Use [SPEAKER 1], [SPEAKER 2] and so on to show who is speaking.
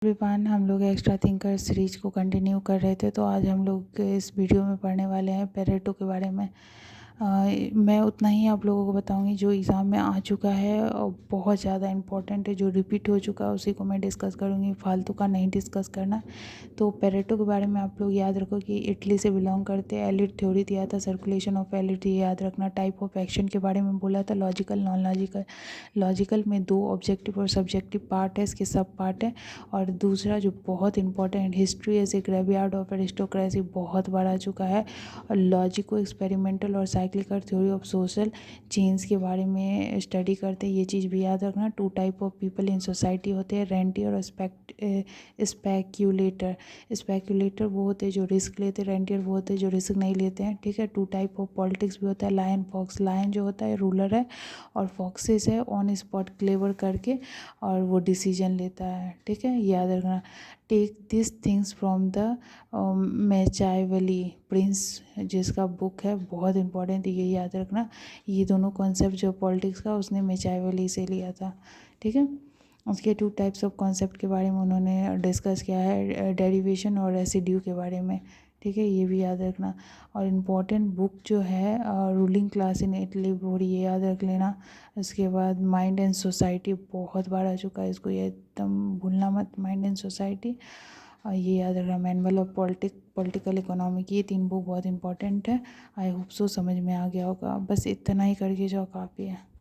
[SPEAKER 1] Everyone, हम लोग extra thinker series को कंटिन्यू कर रहे थे। तो आज हम लोग इस वीडियो में पढ़ने वाले हैं पेरेटो के बारे में। मैं उतना ही आप लोगों को बताऊंगी जो एग्ज़ाम में आ चुका है और बहुत ज़्यादा इम्पोर्टेंट है, जो रिपीट हो चुका है उसी को मैं डिस्कस करूंगी, फालतू का नहीं डिस्कस करना। तो पेरेटो के बारे में आप लोग याद रखो कि इटली से बिलोंग करते हैं। एलिड थ्योरी दिया था, सर्कुलेशन ऑफ एलिड, ये याद रखना। टाइप ऑफ एक्शन के बारे में बोला था, लॉजिकल, नॉन लॉजिकल। लॉजिकल में 2 ऑब्जेक्टिव और सब्जेक्टिव पार्ट है, इसके सब पार्ट है। और दूसरा जो बहुत important, history as a graveyard of aristocracy, बहुत बार आ चुका है। और लॉजिको एक्सपेरिमेंटल और cyclical theory of social change के बारे में स्टडी करते हैं, ये चीज़ भी याद रखना। 2 type of people in society होते हैं, रेंटियर और स्पेक्यूलेटर। स्पेक्यूलेटर वो होते हैं जो रिस्क लेते हैं, रेंटियर वो होते हैं जो रिस्क नहीं लेते हैं, ठीक है। 2 टाइप ऑफ पॉलिटिक्स भी होता है, लायन फॉक्स। लायन जो होता है रूलर है, और फॉक्सेस है ऑन स्पॉट क्लेवर करके, और वो डिसीजन लेता है, ठीक है, याद रखना। Take this things from the Machiavelli prince, जिसका बुक है, बहुत इंपॉर्टेंट, ये याद रखना। ये दोनों कॉन्सेप्ट जो पॉलिटिक्स का उसने मैचाइवली से लिया था, ठीक है। उसके 2 टाइप्स ऑफ कॉन्सेप्ट के बारे में उन्होंने डिस्कस किया है, डेरिवेशन और रेसिड्यू के बारे में, ठीक है, ये भी याद रखना। और इम्पॉर्टेंट बुक जो है ruling class in Italy board, ये याद रख लेना। उसके बाद माइंड एंड सोसाइटी, बहुत बार आ चुका है, इसको ये एकदम भूलना मत, माइंड एंड सोसाइटी। और ये याद रखना, मैनुअल ऑफ पॉलिटिकल इकोनॉमी की, ये 3 बुक बहुत इंपॉर्टेंट है। आई होप सो समझ में आ गया होगा, बस इतना ही करके जाओ, काफ़ी है।